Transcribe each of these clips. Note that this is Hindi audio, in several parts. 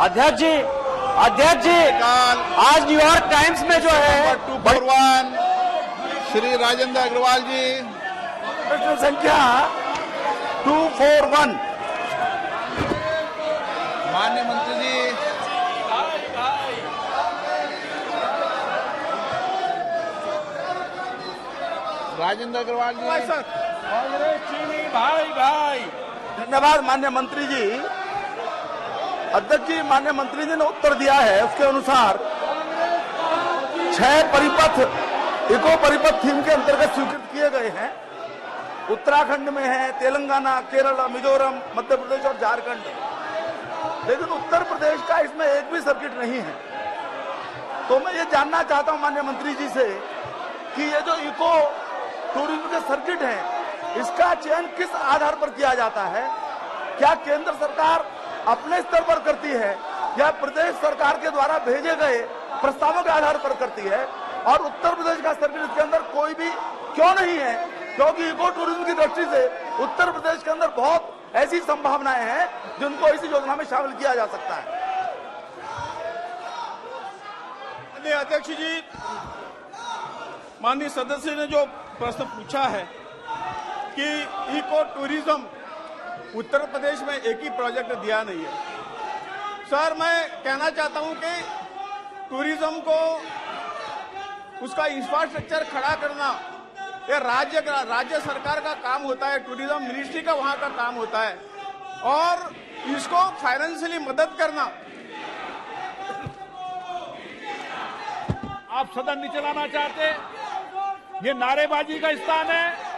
अध्यक्ष जी आज न्यूयॉर्क टाइम्स में जो है 241 श्री राजेंद्र अग्रवाल जी, प्रश्न संख्या 241। माननीय मंत्री जी, राजेंद्र अग्रवाल जी। कांग्रेस चीनी भाई। धन्यवाद माननीय मंत्री जी। अध्यक्ष जी, माननीय मंत्री जी ने उत्तर दिया है, उसके अनुसार 6 परिपथ इको परिपथ थीम के अंतर्गत स्वीकृत किए गए हैं। उत्तराखंड में है, तेलंगाना, केरल, मिजोरम, मध्य प्रदेश और झारखंड। लेकिन उत्तर प्रदेश का इसमें एक भी सर्किट नहीं है। तो मैं ये जानना चाहता हूं माननीय मंत्री जी से कि ये जो इको टूरिज्म के सर्किट है, इसका चयन किस आधार पर किया जाता है? क्या केंद्र सरकार अपने स्तर पर करती है या प्रदेश सरकार के द्वारा भेजे गए प्रस्तावों के आधार पर करती है? और उत्तर प्रदेश का सर्किट इसके अंदर कोई भी क्यों नहीं है? क्योंकि इको टूरिज्म की दृष्टि से उत्तर प्रदेश के अंदर बहुत ऐसी संभावनाएं हैं जिनको इस योजना में शामिल किया जा सकता है। माननीय अध्यक्ष जी, माननीय सदस्य ने जो प्रश्न पूछा है कि इको टूरिज्म उत्तर प्रदेश में एक ही प्रोजेक्ट दिया नहीं है। सर, मैं कहना चाहता हूं कि टूरिज्म को उसका इंफ्रास्ट्रक्चर खड़ा करना ये राज्य सरकार का काम होता है, टूरिज्म मिनिस्ट्री का वहां का काम होता है, और इसको फाइनेंशियली मदद करना। आप सदन नहीं चलाना चाहते, ये नारेबाजी का स्थान है।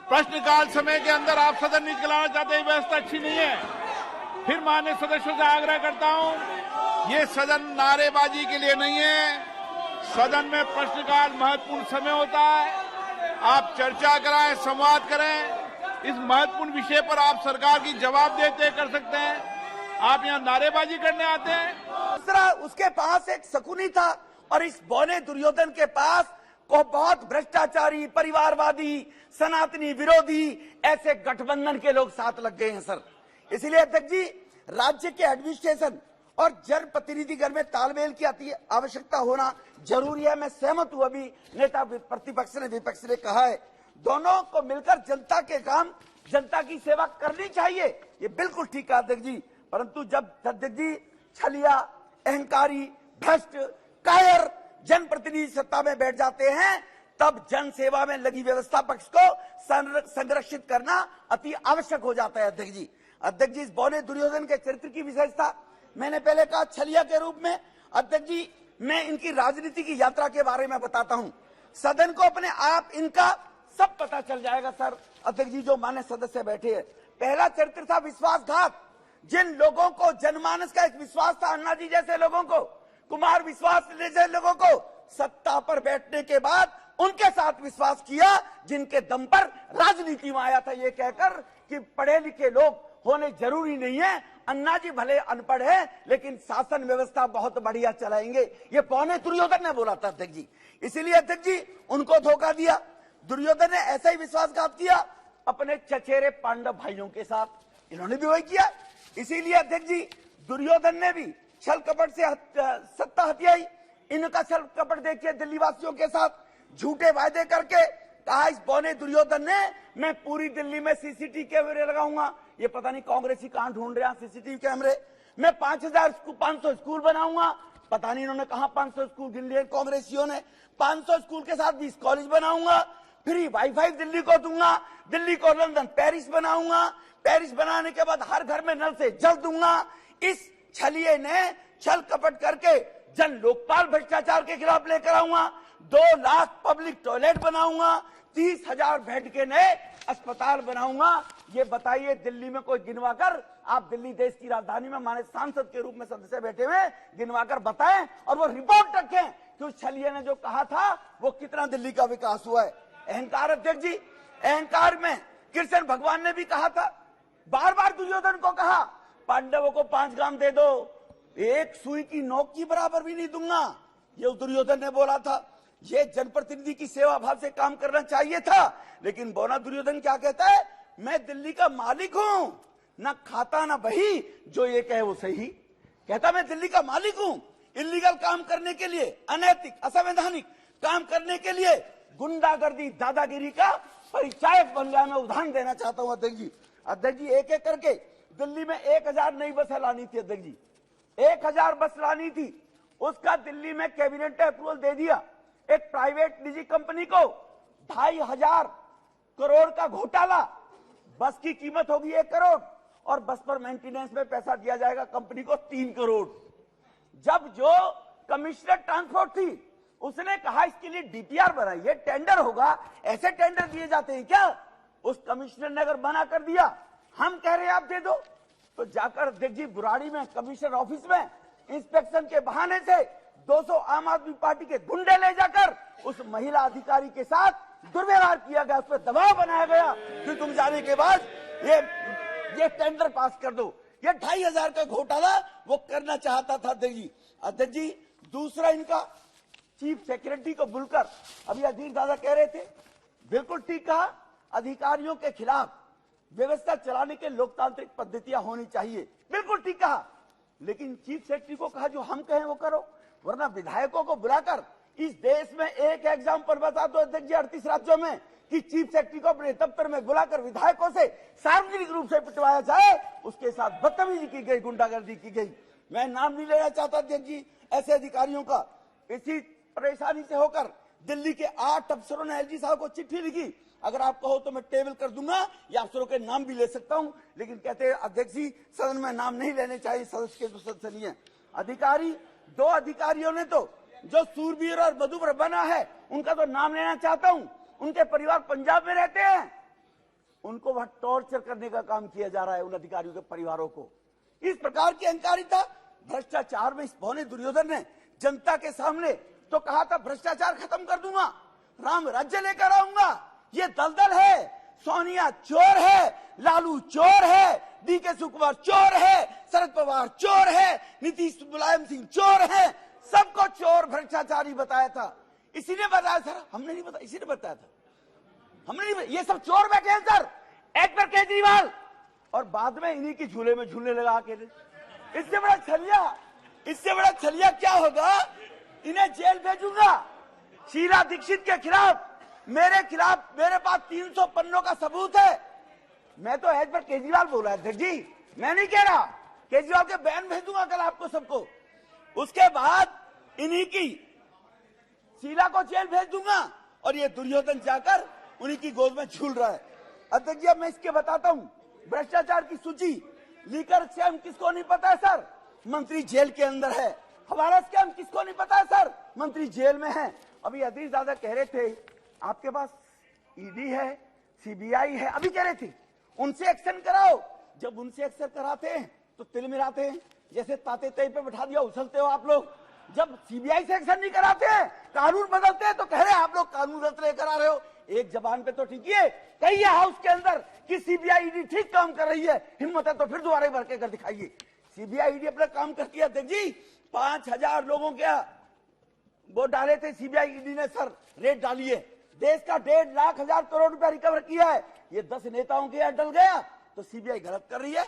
प्रश्नकाल समय के अंदर आप सदन नहीं चलाना चाहते, ये व्यवस्था अच्छी नहीं है। फिर माननीय सदस्यों से आग्रह करता हूं, ये सदन नारेबाजी के लिए नहीं है। सदन में प्रश्नकाल महत्वपूर्ण समय होता है, आप चर्चा कराएं, संवाद करें। इस महत्वपूर्ण विषय पर आप सरकार की जवाब देते कर सकते हैं, आप यहाँ नारेबाजी करने आते हैं। दूसरा, उसके पास एक शकुनी था और इस बौने दुर्योधन के पास को बहुत भ्रष्टाचारी, परिवारवादी, सनातनी विरोधी ऐसे गठबंधन के लोग साथ लग गए हैं सर। इसलिए अध्यक्ष जी, राज्य के एडमिनिस्ट्रेशन और जनप्रतिनिधिगण में तालमेल की अति आवश्यकता होना जरूरी है। मैं सहमत हूं, अभी नेता प्रतिपक्ष ने विपक्ष ने कहा है, दोनों को मिलकर जनता के काम, जनता की सेवा करनी चाहिए, ये बिल्कुल ठीक है अध्यक्ष जी। परंतु जब अध्यक्ष जी छलिया, अहंकारी, भ्रष्ट, कायर जनप्रतिनिधि सत्ता में बैठ जाते हैं, तब जन सेवा में लगी व्यवस्था पक्ष को संरक्षित करना अति आवश्यक हो जाता है अध्यक्ष जी। अध्यक्ष जी, इस बौने दुर्योधन के चरित्र की विशेषता मैंने पहले कहा छलिया के रूप में। अध्यक्ष जी, मैं इनकी राजनीति की यात्रा के बारे में बताता हूं, सदन को अपने आप इनका सब पता चल जाएगा सर। अध्यक्ष जी, जो मान्य सदस्य बैठे हैं, पहला चरित्र था विश्वासघात। जिन लोगों को जनमानस का एक विश्वास था, अन्ना जी जैसे लोगों को, कुमार विश्वास जैसे लोगों को, सत्ता पर बैठने के बाद उनके साथ विश्वास किया जिनके दम पर राजनीति में आया था, ये कहकर कि पढ़े लिखे लोग होने जरूरी नहीं है, अन्ना जी भले अनपढ़ है लेकिन शासन व्यवस्था बहुत बढ़िया चलाएंगे, ये पौने दुर्योधन ने बोला था अध्यक्ष जी। इसीलिए अध्यक्ष जी, उनको धोखा दिया। दुर्योधन ने ऐसा ही विश्वासघात किया अपने चचेरे पांडव भाइयों के साथ, इन्होंने भी वही किया। इसीलिए अध्यक्ष जी, दुर्योधन ने भी छल कपट से सत्ता हथियाई। इनका छल कपट देखिए, दिल्ली वासियों के साथ झूठे वायदे करके कहा इस बौने दुर्योधन ने, मैं पूरी दिल्ली में सीसीटीवी कैमरे लगाऊंगा। ये पता नहीं कांग्रेसी कहां ढूंढ रहे हैं सीसीटीवी कैमरे। मैं 500 स्कूल बनाऊंगा, पता नहीं इन्होंने कहा 500 स्कूल गिन लिए कांग्रेसियों ने। 500 स्कूल के साथ 20 कॉलेज बनाऊंगा, फ्री वाईफाई दिल्ली को दूंगा, दिल्ली को लंदन पेरिस बनाऊंगा, पेरिस बनाने के बाद हर घर में नल से जल दूंगा। इस छलिए ने छल कपट करके जन लोकपाल भ्रष्टाचार के खिलाफ लेकर आऊंगा, 2 लाख पब्लिक टॉयलेट बनाऊंगा, 30,000 बेड के नए अस्पताल बनाऊंगा। ये बताइए, दिल्ली में कोई गिनवा कर, आप दिल्ली देश की राजधानी में माने सांसद के रूप में सदस्य बैठे हुए, गिनवा कर बताएं और वो रिपोर्ट रखें कि उस छलिए ने जो कहा था वो कितना दिल्ली का विकास हुआ है। अहंकार अध्यक्ष जी, अहंकार में कृष्ण भगवान ने भी कहा था, बार बार दुर्योधन को कहा पांडवों को 5 गांव दे दो, एक सुई की नोक की बराबर भी नहीं दूंगा, ये दुर्योधन ने बोला था। ये जनप्रतिनिधि की सेवा भाव से काम करना चाहिए था, लेकिन बौना दुर्योधन क्या कहता है, मैं दिल्ली का मालिक हूं, ना खाता ना बही, जो ये कहे वो सही। कहता मैं दिल्ली का मालिक हूं। इलीगल काम करने के लिए, अनैतिक असंवैधानिक काम करने के लिए गुंडागर्दी दादागिरी का परिचायक बन गया। मैं उदाहरण देना चाहता हूं अध्यक्ष जी। अध्यक्ष जी, एक एक करके दिल्ली में 1000 नई बसें लानी थी अध्यक्ष जी, 1000 बस लानी थी। उसका दिल्ली में कैबिनेट ने अप्रूवल दे दिया। एक प्राइवेट निजी कंपनी को 2500 करोड़ का घोटाला, बस की कीमत होगी 1 करोड़ और बस पर मेंटेनेंस में पैसा दिया जाएगा कंपनी को 3 करोड़। जब जो कमिश्नर ट्रांसपोर्ट थी उसने कहा इसके लिए डीपीआर बनाइए, टेंडर होगा, ऐसे टेंडर दिए जाते हैं क्या? उस कमिश्नर ने अगर मना कर दिया, हम कह रहे हैं आप दे दो, तो जाकर अध्यक्ष जी बुराड़ी में कमिश्नर ऑफिस में इंस्पेक्शन के बहाने से 200 आम आदमी पार्टी के गुंडे ले जाकर उस महिला अधिकारी के साथ दुर्व्यवहार किया गया, उस पर दबाव बनाया गया कि तुम जाने के बाद ये टेंडर पास कर दो। ये 2500 का घोटाला वो करना चाहता था अध्यक्ष जी। अध्यक्ष जी, दूसरा इनका चीफ सेक्रेटरी को बुलकर अभी अधीर दादा कह रहे थे, बिल्कुल ठीक कहा, अधिकारियों के खिलाफ व्यवस्था चलाने के लोकतांत्रिक पद्धतियां होनी चाहिए, बिल्कुल ठीक कहा। लेकिन चीफ सेक्रेटरी को कहा जो हम कहें वो करो, वरना विधायकों को बुलाकर इस देश में एक एग्जाम्पल बता दो अध्यक्ष जी 38 राज्यों में कि चीफ सेक्रेटरी को अपने दफ्तर में बुलाकर विधायकों से सार्वजनिक रूप से पिटवाया जाए, उसके साथ बदतमीजी की गई, गुंडागर्दी की गई। मैं नाम नहीं लेना चाहता अध्यक्ष जी ऐसे अधिकारियों का। इसी परेशानी से होकर दिल्ली के 8 अफसरों ने एलजी साहब को चिट्ठी लिखी। अगर आप कहो तो मैं टेबल कर दूंगा या अफसरों के नाम भी ले सकता हूं, लेकिन कहते हैं अध्यक्ष जी सदन में नाम नहीं लेने चाहिए, सदस्य के तो सदस्य नहीं है। अधिकारी, 2 अधिकारियों ने तो जो सूरबीर और मधुबर बना है उनका तो नाम लेना चाहता हूं। उनके परिवार पंजाब में रहते हैं, उनको वहां टॉर्चर करने का काम किया जा रहा है उन अधिकारियों के परिवारों को। इस प्रकार की अहंकारिता, भ्रष्टाचार में इस भौने दुर्योधन ने जनता के सामने तो कहा था भ्रष्टाचार खत्म कर दूंगा, राम राज्य लेकर आऊंगा। ये दलदल है, सोनिया चोर है, लालू चोर है, डीके शिवकुमार चोर है, शरद पवार चोर है, नीतीश मुलायम सिंह चोर है, सबको चोर भ्रष्टाचारी बताया था। इसी ने बताया सर, हमने नहीं बताया, इसी ने बताया था, हमने नहीं बताया। ये सब चोर बैठे हैं सर, एक पर केजरीवाल, और बाद में इन्हीं की झूले में झूलने लगा अकेले। इससे बड़ा छलिया क्या होगा? इन्हें जेल भेजूंगा। शीला दीक्षित के खिलाफ, मेरे पास 300 पन्नों का सबूत है। मैं तो एज पर केजरीवाल बोल रहा अध्यक्ष जी, मैं नहीं कह रहा। केजरीवाल के बयान भेज दूंगा कल आपको सबको। उसके बाद इन्हीं की शीला को जेल भेज दूंगा और ये दुर्योधन जाकर उन्हीं की गोद में झूल रहा है। अध्यक्ष जी, अब मैं इसके बताता हूं, भ्रष्टाचार की सूची, लीकर स्कैम किसको नहीं पता है सर? मंत्री जेल के अंदर है। हवाला स्कैम किसको नहीं पता है सर? मंत्री जेल में है। अभी अधीर दादा कह रहे थे आपके पास ईडी है, सीबीआई है, अभी कह रहे थे उनसे एक्शन कराओ। जब उनसे एक्शन कराते हैं तो तिल मिलाते हैं, जैसे ताते तय पे बैठा दिया उछलते हो आप लोग। जब सीबीआई से एक्शन नहीं कराते हैं, कानून बदलते हैं, तो कह रहे हैं आप लोग कानून बदलते करा रहे हो। एक जबान पे तो ठीक है, कहिए हाउस के अंदर कि सीबीआई ईडी ठीक काम कर रही है, हिम्मत है तो फिर दोबारा भर के कर दिखाइए। सीबीआई ईडी अपना काम करती है अध्यक्ष जी। 5000 लोगों के वो डाले थे सीबीआई ईडी ने सर, रेट डाली है। देश का 1.5 लाख करोड़ रुपया रिकवर किया है। ये 10 नेताओं के यहाँ डल गया तो सीबीआई गलत कर रही है।